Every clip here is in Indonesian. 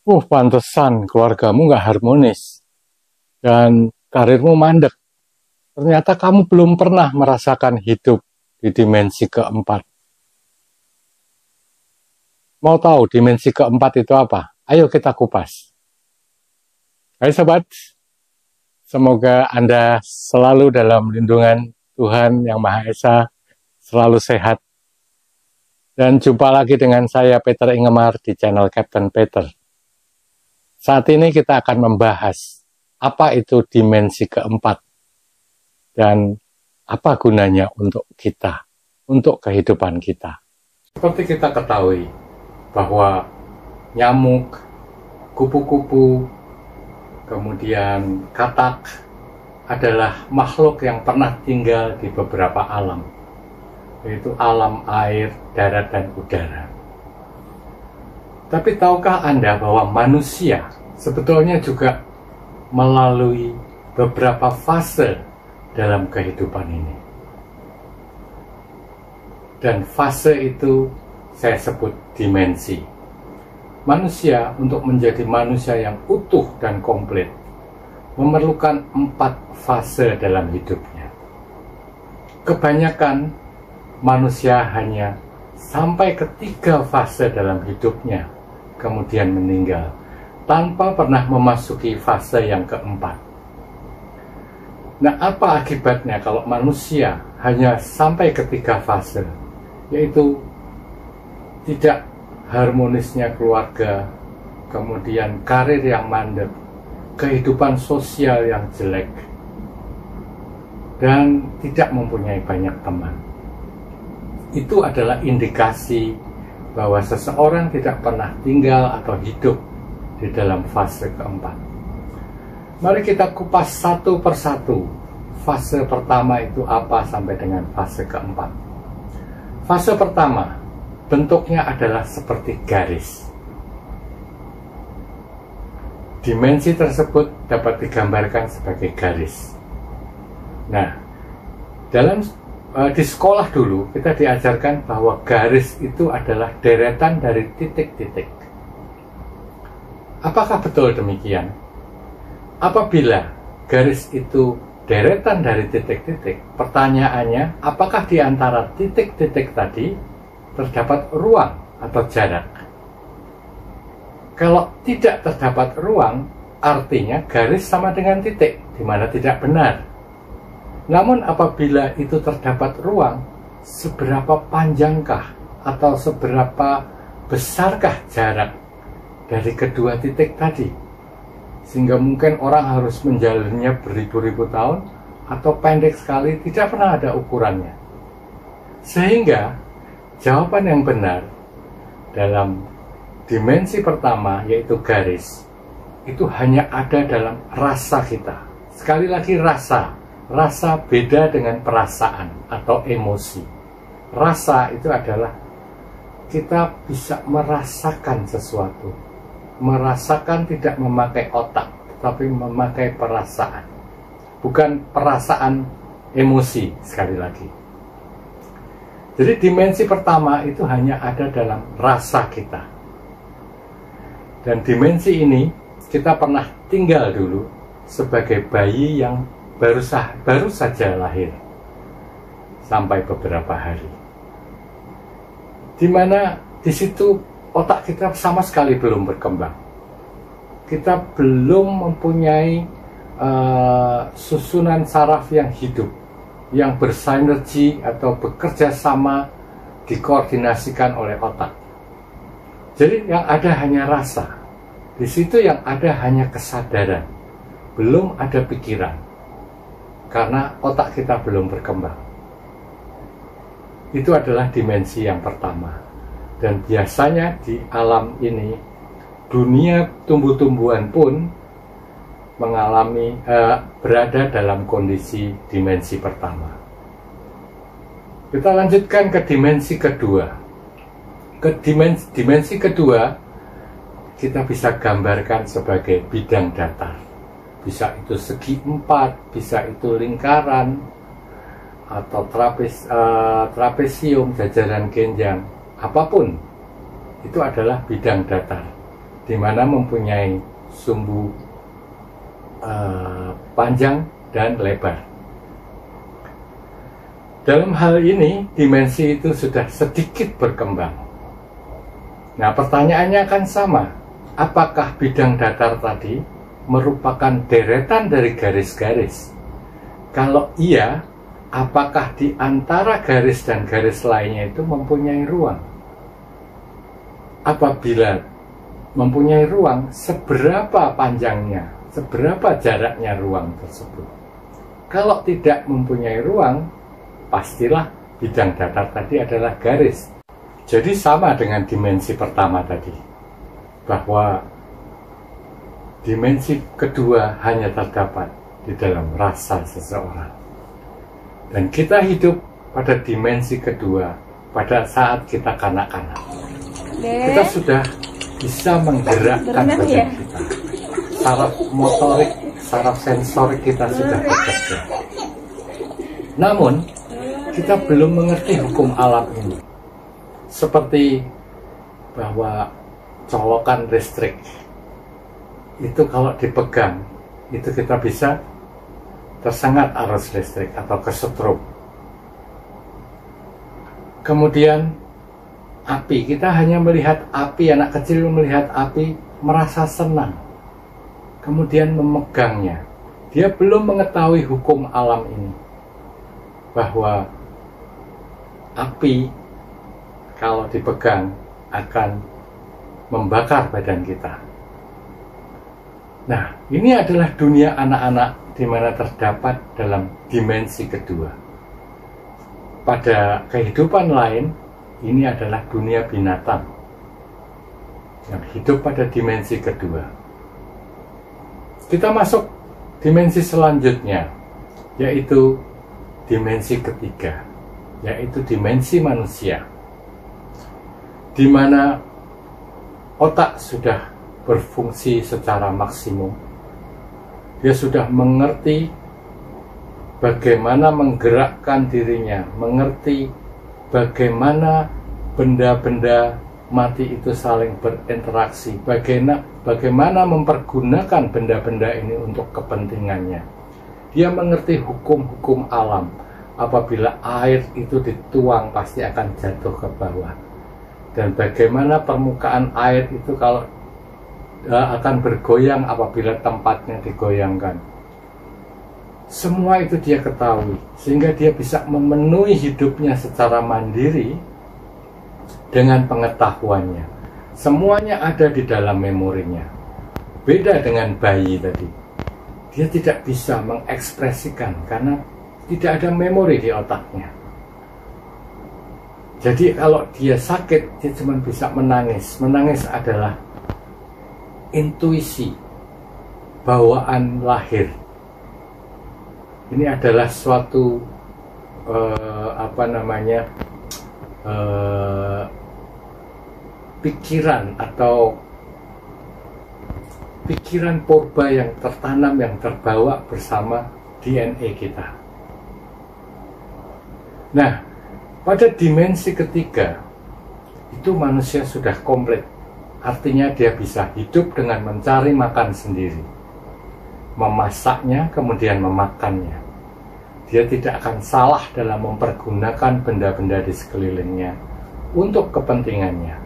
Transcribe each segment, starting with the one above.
Pantesan keluargamu nggak harmonis dan karirmu mandek. Ternyata kamu belum pernah merasakan hidup di dimensi keempat. Mau tahu dimensi keempat itu apa? Ayo kita kupas. Hai sobat, semoga Anda selalu dalam lindungan Tuhan Yang Maha Esa, selalu sehat. Dan jumpa lagi dengan saya Peter Ingemar di channel Captain Peter. Saat ini kita akan membahas apa itu dimensi keempat dan apa gunanya untuk kita, untuk kehidupan kita. Seperti kita ketahui bahwa nyamuk, kupu-kupu, kemudian katak adalah makhluk yang pernah tinggal di beberapa alam, yaitu alam air, darat, dan udara. Tapi tahukah Anda bahwa manusia sebetulnya juga melalui beberapa fase dalam kehidupan ini? Dan fase itu saya sebut dimensi. Manusia untuk menjadi manusia yang utuh dan komplit memerlukan 4 fase dalam hidupnya. Kebanyakan manusia hanya sampai ke 3 fase dalam hidupnya, kemudian meninggal, tanpa pernah memasuki fase yang keempat. Nah, apa akibatnya kalau manusia hanya sampai ke 3 fase? Yaitu tidak harmonisnya keluarga, kemudian karir yang mandek, kehidupan sosial yang jelek, dan tidak mempunyai banyak teman. Itu adalah indikasi bahwa seseorang tidak pernah tinggal atau hidup di dalam fase keempat. Mari kita kupas satu persatu. Fase pertama itu apa sampai dengan fase keempat. Fase pertama, bentuknya adalah seperti garis. Dimensi tersebut dapat digambarkan sebagai garis. Nah, di sekolah dulu kita diajarkan bahwa garis itu adalah deretan dari titik-titik. Apakah betul demikian? Apabila garis itu deretan dari titik-titik, pertanyaannya, apakah di antara titik-titik tadi terdapat ruang atau jarak? Kalau tidak terdapat ruang, artinya garis sama dengan titik, di mana tidak benar. Namun apabila itu terdapat ruang, seberapa panjangkah atau seberapa besarkah jarak dari kedua titik tadi? Sehingga mungkin orang harus menjalannya beribu-ribu tahun, atau pendek sekali, tidak pernah ada ukurannya. Sehingga jawaban yang benar dalam dimensi pertama, yaitu garis, itu hanya ada dalam rasa kita. Sekali lagi rasa. Rasa beda dengan perasaan atau emosi. Rasa itu adalah kita bisa merasakan sesuatu. Merasakan tidak memakai otak, tapi memakai perasaan. Bukan perasaan emosi, sekali lagi. Jadi dimensi pertama itu hanya ada dalam rasa kita. Dan dimensi ini kita pernah tinggal dulu sebagai bayi yang baru saja lahir sampai beberapa hari, di mana di situ otak kita sama sekali belum berkembang. Kita belum mempunyai susunan saraf yang hidup, yang bersinergi atau bekerja sama, dikoordinasikan oleh otak. Jadi yang ada hanya rasa. Di situ yang ada hanya kesadaran, belum ada pikiran. Karena otak kita belum berkembang. Itu adalah dimensi yang pertama. Dan biasanya di alam ini, dunia tumbuh-tumbuhan pun mengalami berada dalam kondisi dimensi pertama. Kita lanjutkan ke dimensi kedua. Ke dimensi kedua, kita bisa gambarkan sebagai bidang datar. Bisa itu segi 4, bisa itu lingkaran, atau trapesium, jajaran genjang, apapun, itu adalah bidang datar. di mana mempunyai sumbu panjang dan lebar. Dalam hal ini, dimensi itu sudah sedikit berkembang. Nah, pertanyaannya akan sama. Apakah bidang datar tadi merupakan deretan dari garis-garis? Kalau iya, apakah di antara garis dan garis lainnya itu mempunyai ruang? Apabila mempunyai ruang, seberapa panjangnya, seberapa jaraknya ruang tersebut? Kalau tidak mempunyai ruang, pastilah bidang datar tadi adalah garis. Jadi sama dengan dimensi pertama tadi, bahwa dimensi kedua hanya terdapat di dalam rasa seseorang. Dan kita hidup pada dimensi kedua pada saat kita kanak-kanak. Kita sudah bisa menggerakkan badan kita. Saraf motorik, saraf sensorik kita sudah bekerja. Namun, kita belum mengerti hukum alam ini. Seperti bahwa colokan listrik itu kalau dipegang, itu kita bisa tersengat arus listrik atau kesetrum. Kemudian api, kita hanya melihat api, anak kecil melihat api merasa senang, kemudian memegangnya. Dia belum mengetahui hukum alam ini, bahwa api kalau dipegang akan membakar badan kita. Nah, ini adalah dunia anak-anak di mana terdapat dalam dimensi kedua. Pada kehidupan lain, ini adalah dunia binatang yang hidup pada dimensi kedua. Kita masuk dimensi selanjutnya, yaitu dimensi ketiga, yaitu dimensi manusia, di mana otak sudah berfungsi secara maksimum. Dia sudah mengerti bagaimana menggerakkan dirinya, mengerti bagaimana benda-benda mati itu saling berinteraksi, bagaimana mempergunakan benda-benda ini untuk kepentingannya. Dia mengerti hukum-hukum alam. Apabila air itu dituang pasti akan jatuh ke bawah. Dan bagaimana permukaan air itu kalau akan bergoyang apabila tempatnya digoyangkan. Semua itu dia ketahui, sehingga dia bisa memenuhi hidupnya secara mandiri dengan pengetahuannya. Semuanya ada di dalam memorinya. Beda dengan bayi tadi. Dia tidak bisa mengekspresikan karena tidak ada memori di otaknya. Jadi kalau dia sakit, dia cuma bisa menangis. Menangis adalah intuisi, bawaan lahir. Ini adalah suatu pikiran atau pikiran purba yang tertanam, yang terbawa bersama DNA kita. Nah, pada dimensi ketiga itu manusia sudah komplit. Artinya dia bisa hidup dengan mencari makan sendiri, memasaknya, kemudian memakannya. Dia tidak akan salah dalam mempergunakan benda-benda di sekelilingnya untuk kepentingannya.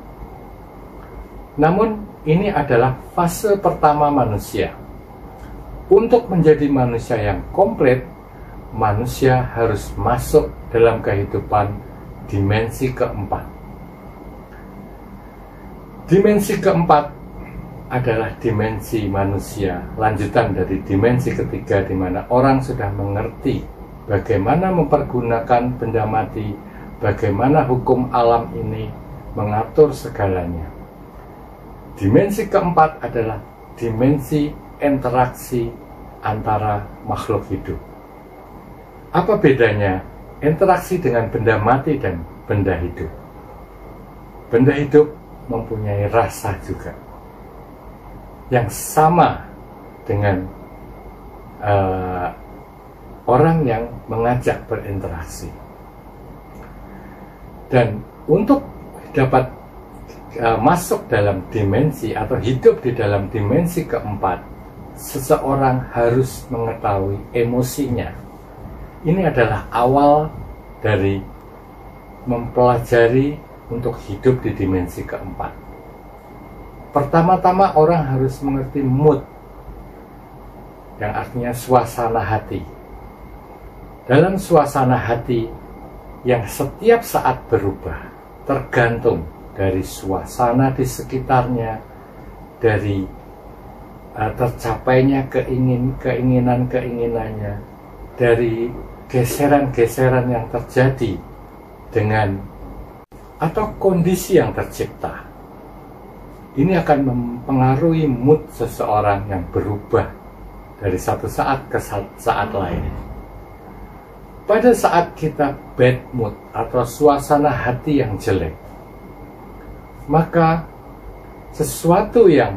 Namun, ini adalah fase pertama manusia. Untuk menjadi manusia yang komplit, manusia harus masuk dalam kehidupan dimensi keempat. Dimensi keempat adalah dimensi manusia, lanjutan dari dimensi ketiga, di mana orang sudah mengerti bagaimana mempergunakan benda mati, bagaimana hukum alam ini mengatur segalanya. Dimensi keempat adalah dimensi interaksi antara makhluk hidup. Apa bedanya interaksi dengan benda mati dan benda hidup? Benda hidup mempunyai rasa juga yang sama dengan orang yang mengajak berinteraksi. Dan untuk dapat masuk dalam dimensi atau hidup di dalam dimensi keempat, seseorang harus mengetahui emosinya. Ini adalah awal dari mempelajari untuk hidup di dimensi keempat. Pertama-tama orang harus mengerti mood, yang artinya suasana hati. Dalam suasana hati yang setiap saat berubah, tergantung dari suasana di sekitarnya, dari tercapainya keinginan-keinginannya, dari geseran-geseran yang terjadi dengan atau kondisi yang tercipta. Ini akan mempengaruhi mood seseorang yang berubah dari satu saat ke saat lain. Pada saat kita bad mood atau suasana hati yang jelek, maka sesuatu yang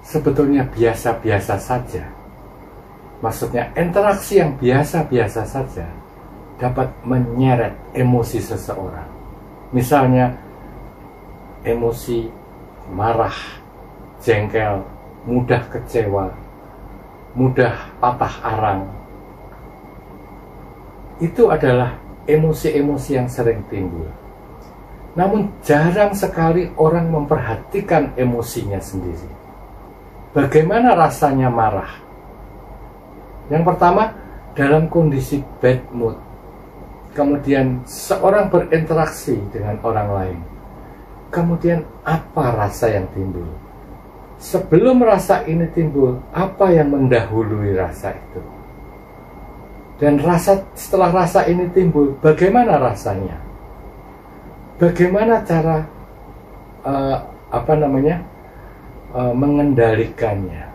sebetulnya biasa-biasa saja, maksudnya interaksi yang biasa-biasa saja, dapat menyeret emosi seseorang. Misalnya emosi marah, jengkel, mudah kecewa, mudah patah arang. Itu adalah emosi-emosi yang sering timbul. Namun jarang sekali orang memperhatikan emosinya sendiri. Bagaimana rasanya marah? Yang pertama, dalam kondisi bad mood. Kemudian seorang berinteraksi dengan orang lain. Kemudian apa rasa yang timbul? Sebelum rasa ini timbul, apa yang mendahului rasa itu? Dan setelah rasa ini timbul, bagaimana rasanya? Bagaimana cara mengendalikannya?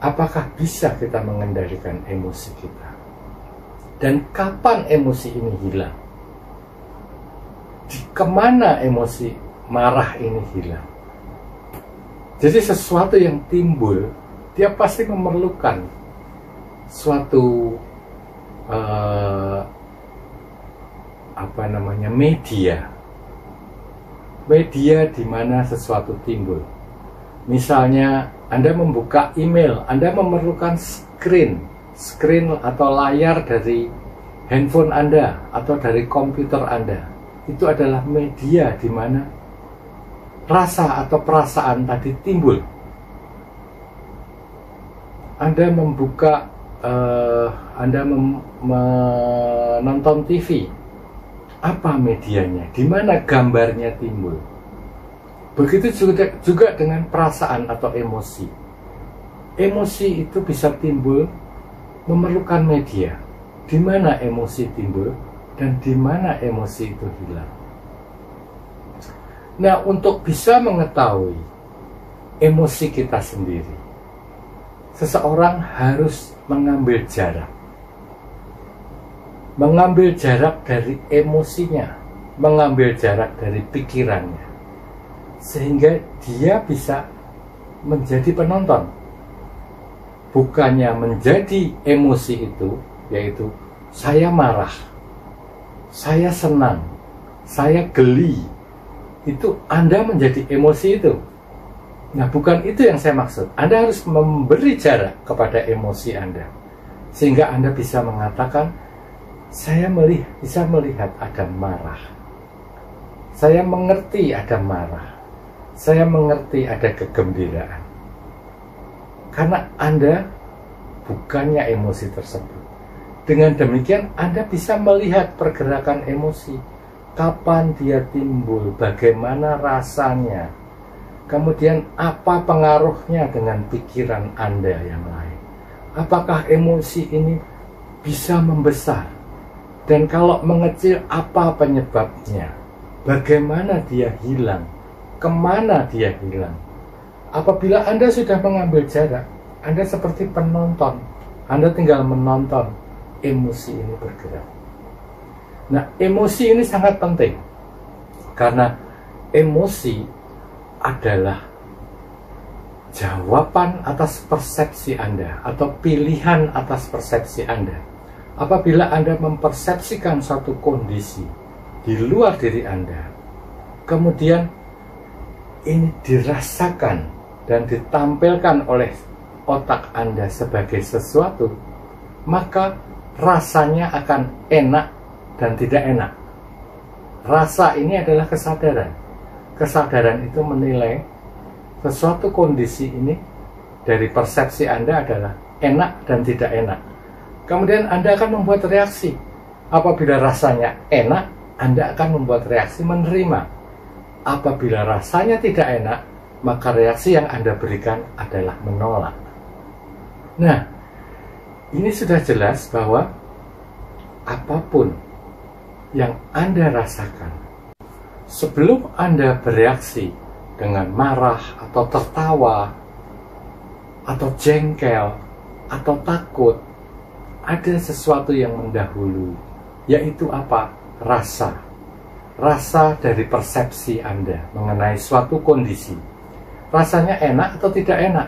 Apakah bisa kita mengendalikan emosi kita? Dan kapan emosi ini hilang? Kemana emosi marah ini hilang? Jadi sesuatu yang timbul, dia pasti memerlukan suatu media di mana sesuatu timbul. Misalnya Anda membuka email, Anda memerlukan screen atau layar dari handphone Anda atau dari komputer Anda. Itu adalah media di mana rasa atau perasaan tadi timbul. Anda membuka, Anda menonton TV, apa medianya? Di mana gambarnya timbul? Begitu juga dengan perasaan atau emosi. Emosi itu bisa timbul memerlukan media. Di mana emosi timbul dan di mana emosi itu hilang. Nah, untuk bisa mengetahui emosi kita sendiri, seseorang harus mengambil jarak. Mengambil jarak dari emosinya, mengambil jarak dari pikirannya, sehingga dia bisa menjadi penonton. Bukannya menjadi emosi itu, yaitu saya marah, saya senang, saya geli. Itu Anda menjadi emosi itu. Nah, bukan itu yang saya maksud. Anda harus memberi jarak kepada emosi Anda, sehingga Anda bisa mengatakan, saya bisa melihat ada marah, saya mengerti ada marah, saya mengerti ada kegembiraan. Karena Anda bukannya emosi tersebut. Dengan demikian Anda bisa melihat pergerakan emosi, kapan dia timbul, bagaimana rasanya, kemudian apa pengaruhnya dengan pikiran Anda yang lain. Apakah emosi ini bisa membesar? Dan kalau mengecil, apa penyebabnya? Bagaimana dia hilang? Kemana dia hilang? Apabila Anda sudah mengambil jarak, Anda seperti penonton. Anda tinggal menonton emosi ini bergerak. Nah, emosi ini sangat penting. Karena emosi adalah jawaban atas persepsi Anda atau pilihan atas persepsi Anda. Apabila Anda mempersepsikan suatu kondisi di luar diri Anda, kemudian ini dirasakan dan ditampilkan oleh otak Anda sebagai sesuatu, maka rasanya akan enak dan tidak enak. Rasa ini adalah kesadaran. Kesadaran itu menilai sesuatu kondisi ini dari persepsi Anda adalah enak dan tidak enak. Kemudian Anda akan membuat reaksi. Apabila rasanya enak, Anda akan membuat reaksi menerima. Apabila rasanya tidak enak, maka reaksi yang Anda berikan adalah menolak. Nah, ini sudah jelas bahwa apapun yang Anda rasakan, sebelum Anda bereaksi dengan marah atau tertawa atau jengkel atau takut, ada sesuatu yang mendahului, yaitu apa? Rasa. Rasa dari persepsi Anda mengenai suatu kondisi. Rasanya enak atau tidak enak.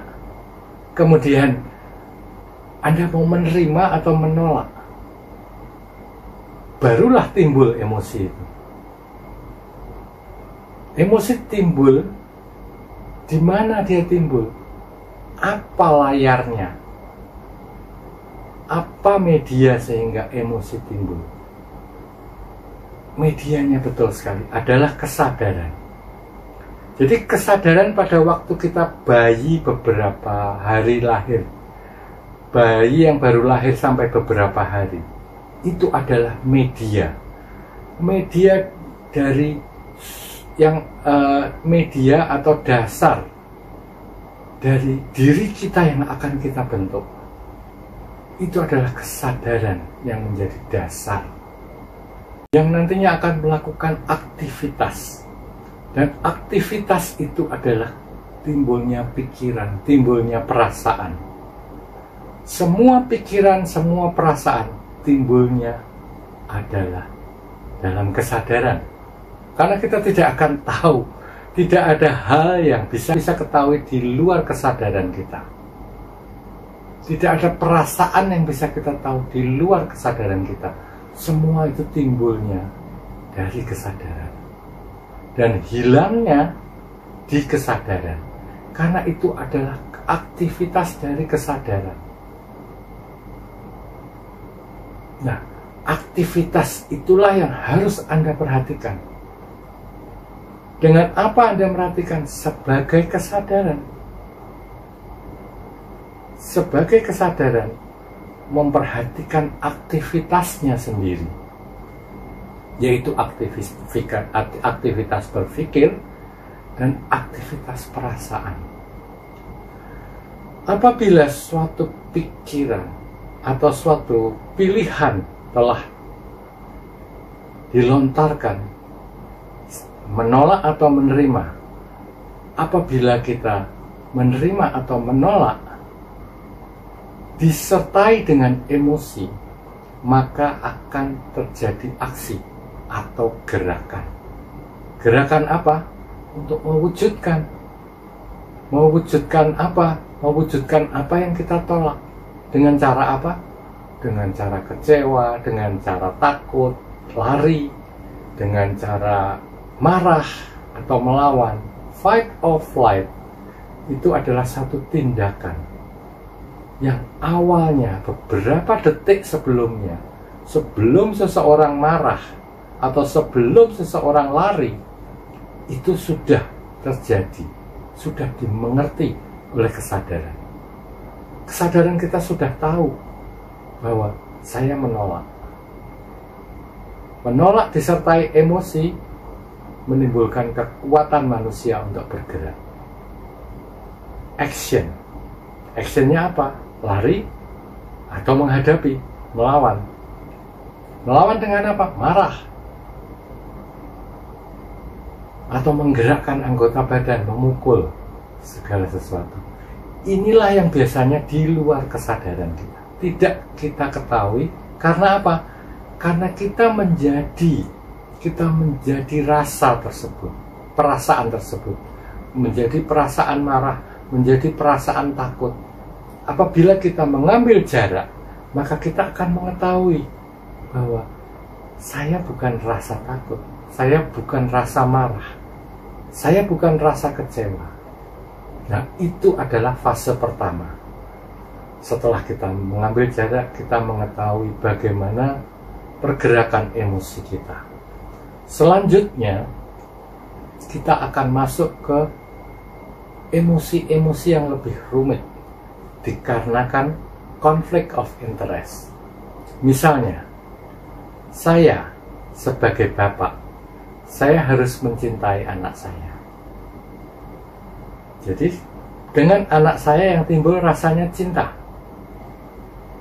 Kemudian Anda mau menerima atau menolak. Barulah timbul emosi itu. Emosi timbul, di mana dia timbul? Apa layarnya? Apa media sehingga emosi timbul? Medianya betul sekali adalah kesadaran. Jadi kesadaran pada waktu kita bayi beberapa hari lahir, bayi yang baru lahir sampai beberapa hari, itu adalah media. Media dari yang media atau dasar dari diri kita yang akan kita bentuk. Itu adalah kesadaran yang menjadi dasar, yang nantinya akan melakukan aktivitas. Dan aktivitas itu adalah timbulnya pikiran, timbulnya perasaan. Semua pikiran, semua perasaan timbulnya adalah dalam kesadaran. Karena kita tidak akan tahu, tidak ada hal yang bisa ketahui di luar kesadaran kita. Tidak ada perasaan yang bisa kita tahu di luar kesadaran kita. Semua itu timbulnya dari kesadaran. Dan hilangnya di kesadaran. Karena itu adalah aktivitas dari kesadaran. Nah, aktivitas itulah yang harus Anda perhatikan. Dengan apa Anda perhatikan? Sebagai kesadaran. Sebagai kesadaran, memperhatikan aktivitasnya sendiri, yaitu aktivitas berpikir dan aktivitas perasaan. Apabila suatu pikiran atau suatu pilihan telah dilontarkan, menolak atau menerima, apabila kita menerima atau menolak, disertai dengan emosi, maka akan terjadi aksi atau gerakan. Gerakan apa? Untuk mewujudkan. Mewujudkan apa? Mewujudkan apa yang kita tolak. Dengan cara apa? Dengan cara kecewa, dengan cara takut, lari, dengan cara marah atau melawan. Fight or flight itu adalah satu tindakan yang awalnya beberapa detik sebelumnya, sebelum seseorang marah atau sebelum seseorang lari, itu sudah terjadi, sudah dimengerti oleh kesadaran. Kesadaran kita sudah tahu bahwa saya menolak. Menolak disertai emosi menimbulkan kekuatan manusia untuk bergerak. Action. Actionnya apa? Lari atau menghadapi, melawan. Melawan dengan apa? Marah. Atau menggerakkan anggota badan, memukul segala sesuatu. Inilah yang biasanya di luar kesadaran kita. Tidak kita ketahui. Karena apa? Karena kita menjadi rasa tersebut, perasaan tersebut. Menjadi perasaan marah, menjadi perasaan takut. Apabila kita mengambil jarak, maka kita akan mengetahui bahwa saya bukan rasa takut, saya bukan rasa marah, saya bukan rasa kecewa. Nah, itu adalah fase pertama. Setelah kita mengambil jarak, kita mengetahui bagaimana pergerakan emosi kita. Selanjutnya, kita akan masuk ke emosi-emosi yang lebih rumit, dikarenakan conflict of interest. Misalnya, saya sebagai bapak, saya harus mencintai anak saya. Jadi, dengan anak saya yang timbul rasanya cinta.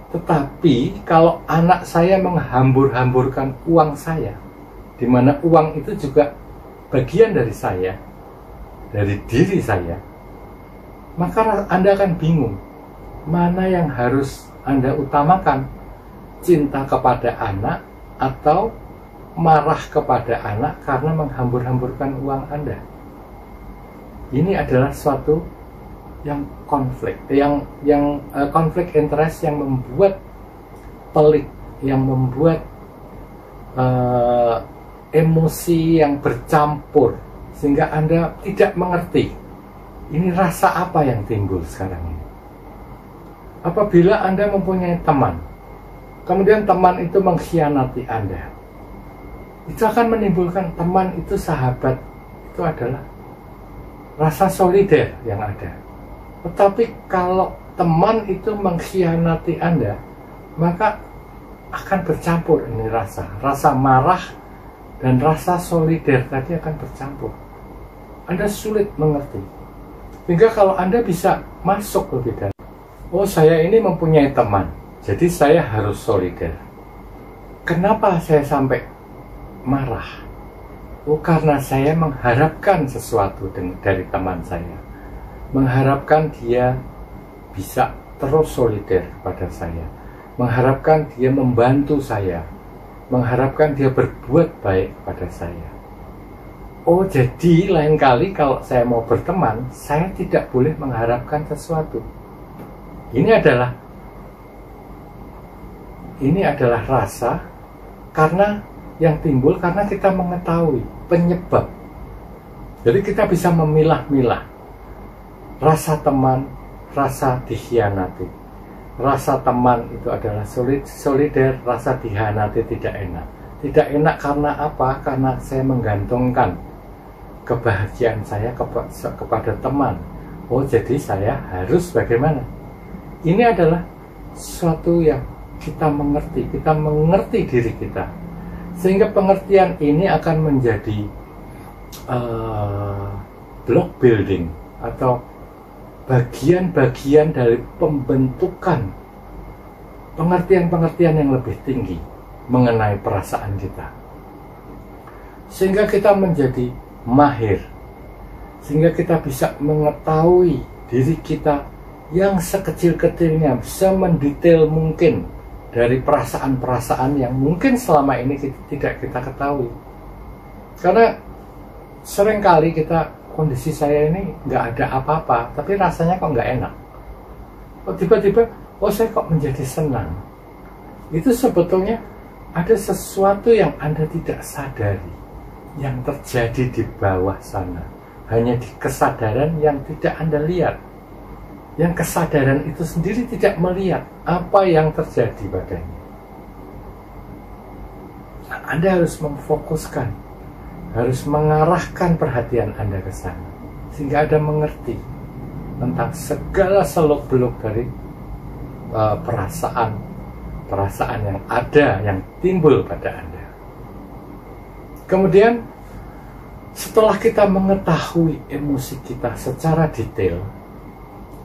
Tetapi, kalau anak saya menghambur-hamburkan uang saya, di mana uang itu juga bagian dari saya, dari diri saya, maka Anda akan bingung, mana yang harus Anda utamakan, cinta kepada anak atau marah kepada anak karena menghambur-hamburkan uang Anda. Ini adalah suatu yang konflik, konflik interest yang membuat pelik, yang membuat emosi yang bercampur, sehingga Anda tidak mengerti ini rasa apa yang timbul sekarang ini. Apabila Anda mempunyai teman, kemudian teman itu mengkhianati Anda, itu akan menimbulkan, teman itu sahabat, itu adalah rasa solider yang ada. Tetapi kalau teman itu mengkhianati Anda, maka akan bercampur ini rasa marah dan rasa solider tadi akan bercampur. Anda sulit mengerti. Sehingga kalau Anda bisa masuk lebih dalam, oh, saya ini mempunyai teman, jadi saya harus solider. Kenapa saya sampai marah? Oh, karena saya mengharapkan sesuatu dari teman saya, mengharapkan dia bisa terus solider pada saya, mengharapkan dia membantu saya, mengharapkan dia berbuat baik pada saya. Oh, jadi lain kali kalau saya mau berteman, saya tidak boleh mengharapkan sesuatu. Ini adalah rasa karena yang timbul karena kita mengetahui penyebab. Jadi kita bisa memilah-milah rasa teman, rasa dikhianati. Rasa teman itu adalah solider, rasa dikhianati tidak enak. Tidak enak karena apa? Karena saya menggantungkan kebahagiaan saya kepada teman. Oh, jadi saya harus bagaimana? Ini adalah sesuatu yang kita mengerti diri kita. Sehingga pengertian ini akan menjadi block building atau bagian-bagian dari pembentukan pengertian-pengertian yang lebih tinggi mengenai perasaan kita. Sehingga kita menjadi mahir, sehingga kita bisa mengetahui diri kita yang sekecil-kecilnya, semendetail mungkin dari perasaan-perasaan yang mungkin selama ini tidak kita ketahui. Karena seringkali kondisi saya ini nggak ada apa-apa, tapi rasanya kok nggak enak. Kok tiba-tiba, saya kok menjadi senang. Itu sebetulnya ada sesuatu yang Anda tidak sadari, yang terjadi di bawah sana. Hanya di kesadaran yang tidak Anda lihat. Yang kesadaran itu sendiri tidak melihat apa yang terjadi padanya. Nah, Anda harus memfokuskan, harus mengarahkan perhatian Anda ke sana, sehingga Anda mengerti tentang segala seluk-beluk dari perasaan yang ada, yang timbul pada Anda. Kemudian, setelah kita mengetahui emosi kita secara detail,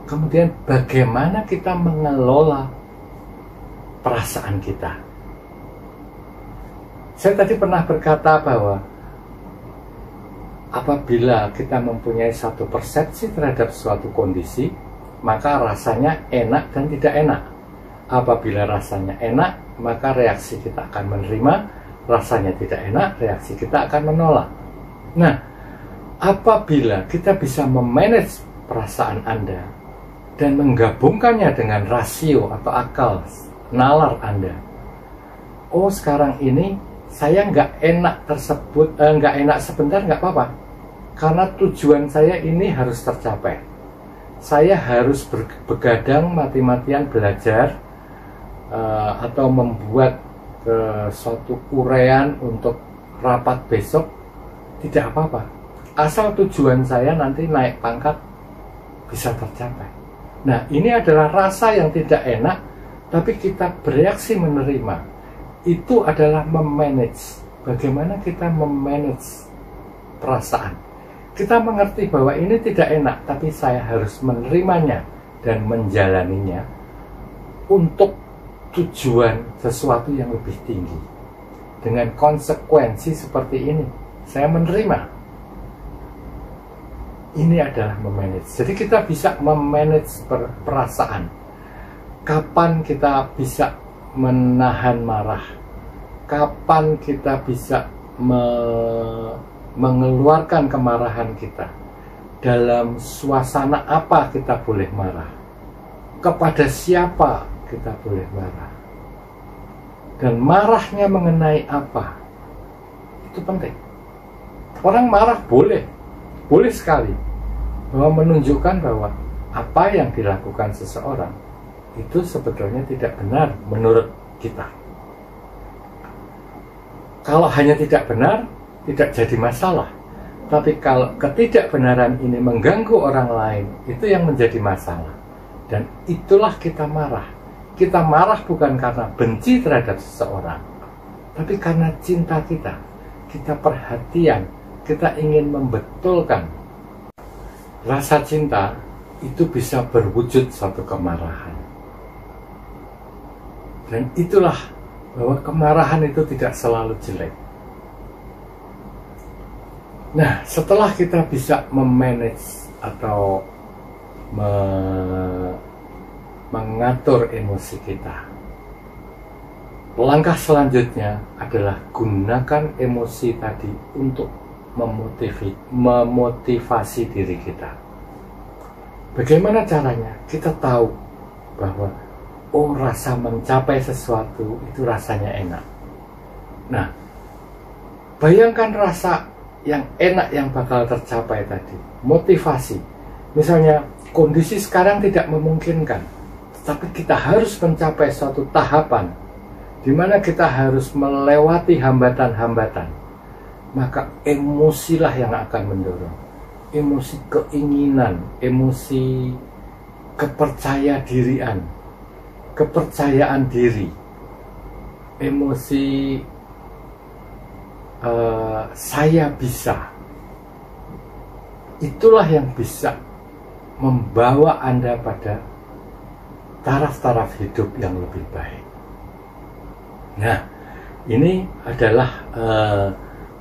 kemudian bagaimana kita mengelola perasaan kita. Saya tadi pernah berkata bahwa apabila kita mempunyai satu persepsi terhadap suatu kondisi, maka rasanya enak dan tidak enak. Apabila rasanya enak, maka reaksi kita akan menerima. Rasanya tidak enak, reaksi kita akan menolak. Nah, apabila kita bisa memanage perasaan Anda dan menggabungkannya dengan rasio atau akal nalar Anda, oh, sekarang ini saya nggak enak sebentar, nggak apa-apa, karena tujuan saya ini harus tercapai. Saya harus begadang mati-matian belajar atau membuat suatu uraian untuk rapat besok, tidak apa-apa, asal tujuan saya nanti naik pangkat bisa tercapai. Nah, ini adalah rasa yang tidak enak, tapi kita bereaksi menerima. Itu adalah memanage. Bagaimana kita memanage perasaan? Kita mengerti bahwa ini tidak enak, tapi saya harus menerimanya dan menjalaninya untuk tujuan sesuatu yang lebih tinggi. Dengan konsekuensi seperti ini, saya menerima. Ini adalah memanage. Jadi kita bisa memanage perasaan. Kapan kita bisa menahan marah? Kapan kita bisa mengeluarkan kemarahan kita? Dalam suasana apa kita boleh marah? Kepada siapa kita boleh marah? Dan marahnya mengenai apa? Itu penting. Orang marah boleh sekali, bahwa menunjukkan bahwa apa yang dilakukan seseorang itu sebetulnya tidak benar menurut kita. Kalau hanya tidak benar, tidak jadi masalah. Tapi kalau ketidakbenaran ini mengganggu orang lain, itu yang menjadi masalah. Dan itulah kita marah. Kita marah bukan karena benci terhadap seseorang, tapi karena cinta kita. Kita perhatian, kita ingin membetulkan. Rasa cinta itu bisa berwujud suatu kemarahan. Dan itulah bahwa kemarahan itu tidak selalu jelek. Nah, setelah kita bisa memanage atau mengatur emosi kita, langkah selanjutnya adalah gunakan emosi tadi untuk memotivasi diri kita. Bagaimana caranya? Kita tahu bahwa rasa mencapai sesuatu itu rasanya enak. Nah, bayangkan rasa yang enak yang bakal tercapai tadi, motivasi. Misalnya kondisi sekarang tidak memungkinkan, tetapi kita harus mencapai suatu tahapan di mana kita harus melewati hambatan-hambatan. Maka emosilah yang akan mendorong. Emosi keinginan, emosi kepercayaan diri, emosi saya bisa. Itulah yang bisa membawa Anda pada taraf-taraf hidup yang lebih baik. Nah, ini adalah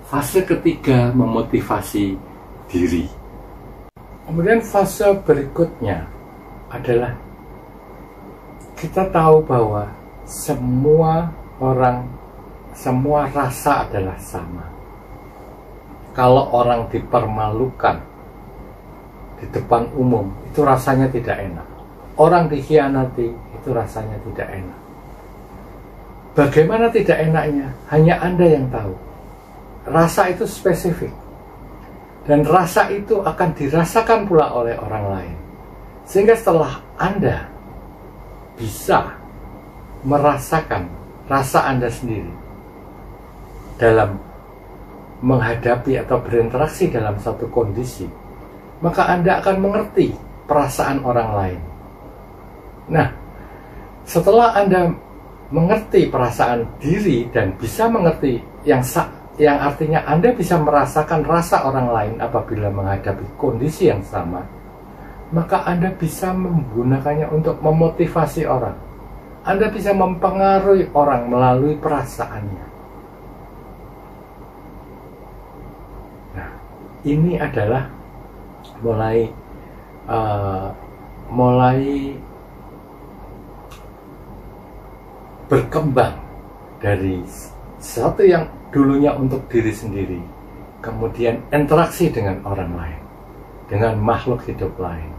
fase ketiga, memotivasi diri. Kemudian fase berikutnya adalah kita tahu bahwa semua rasa adalah sama. Kalau orang dipermalukan di depan umum, itu rasanya tidak enak. Orang dikhianati, itu rasanya tidak enak. Bagaimana tidak enaknya? Hanya Anda yang tahu. Rasa itu spesifik. Dan rasa itu akan dirasakan pula oleh orang lain. Sehingga setelah Anda bisa merasakan rasa Anda sendiri dalam menghadapi atau berinteraksi dalam satu kondisi, maka Anda akan mengerti perasaan orang lain. Nah, setelah Anda mengerti perasaan diri dan bisa mengerti yang artinya Anda bisa merasakan rasa orang lain apabila menghadapi kondisi yang sama, maka Anda bisa menggunakannya untuk memotivasi orang. Anda bisa mempengaruhi orang melalui perasaannya. Nah, ini adalah mulai berkembang dari sesuatu yang dulunya untuk diri sendiri, kemudian interaksi dengan orang lain, dengan makhluk hidup lain.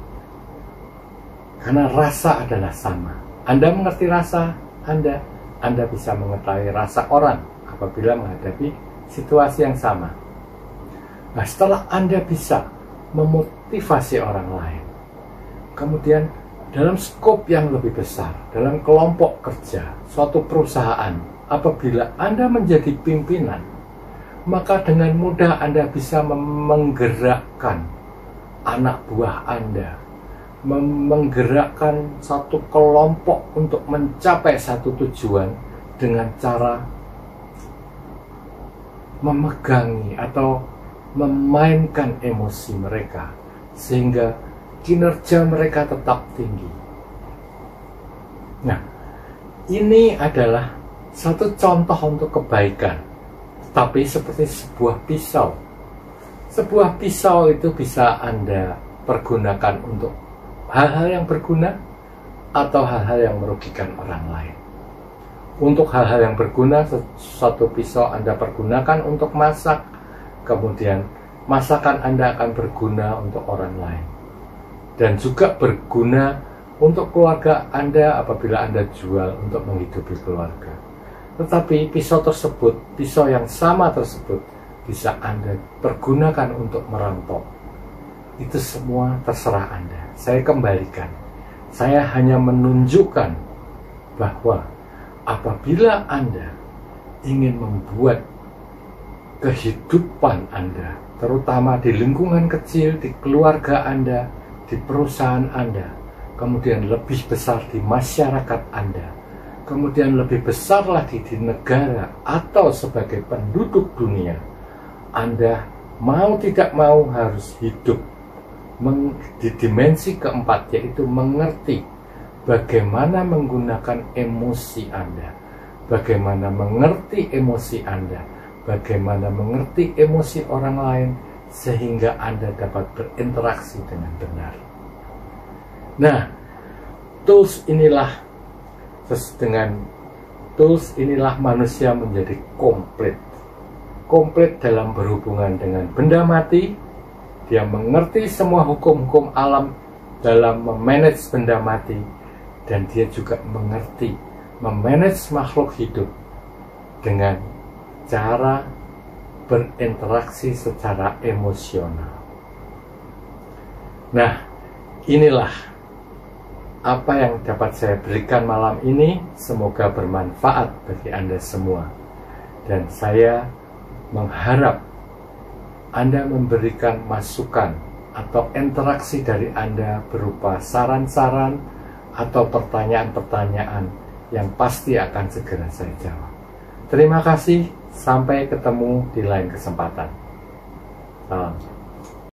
Karena rasa adalah sama. Anda mengerti rasa Anda bisa mengetahui rasa orang apabila menghadapi situasi yang sama. Nah, setelah Anda bisa memotivasi orang lain, kemudian dalam skop yang lebih besar, dalam kelompok kerja, suatu perusahaan, apabila Anda menjadi pimpinan, maka dengan mudah Anda bisa menggerakkan anak buah Anda, menggerakkan satu kelompok untuk mencapai satu tujuan dengan cara memegangi atau memainkan emosi mereka sehingga kinerja mereka tetap tinggi. Nah, ini adalah satu contoh untuk kebaikan, tapi seperti sebuah pisau. Sebuah pisau itu bisa Anda pergunakan untuk hal-hal yang berguna atau hal-hal yang merugikan orang lain. Untuk hal-hal yang berguna, satu pisau Anda pergunakan untuk masak, kemudian masakan Anda akan berguna untuk orang lain. Dan juga berguna untuk keluarga Anda apabila Anda jual untuk menghidupi keluarga. Tetapi pisau tersebut, pisau yang sama tersebut, bisa Anda pergunakan untuk merampok. Itu semua terserah Anda. Saya kembalikan. Saya hanya menunjukkan bahwa apabila Anda ingin membuat kehidupan Anda, terutama di lingkungan kecil, di keluarga Anda, di perusahaan Anda, kemudian lebih besar di masyarakat Anda, kemudian lebih besar lagi di negara atau sebagai penduduk dunia, Anda mau tidak mau harus hidup di dimensi keempat, yaitu mengerti bagaimana menggunakan emosi Anda, bagaimana mengerti emosi Anda, bagaimana mengerti emosi orang lain, sehingga Anda dapat berinteraksi dengan benar. Nah, dengan tools inilah manusia menjadi komplit dalam berhubungan dengan benda mati. Dia mengerti semua hukum-hukum alam dalam memanage benda mati, dan dia juga mengerti memanage makhluk hidup dengan cara berinteraksi secara emosional. Nah, inilah apa yang dapat saya berikan malam ini. Semoga bermanfaat bagi Anda semua, dan saya mengharap Anda memberikan masukan atau interaksi dari Anda berupa saran-saran atau pertanyaan-pertanyaan yang pasti akan segera saya jawab. Terima kasih, sampai ketemu di lain kesempatan. Salam.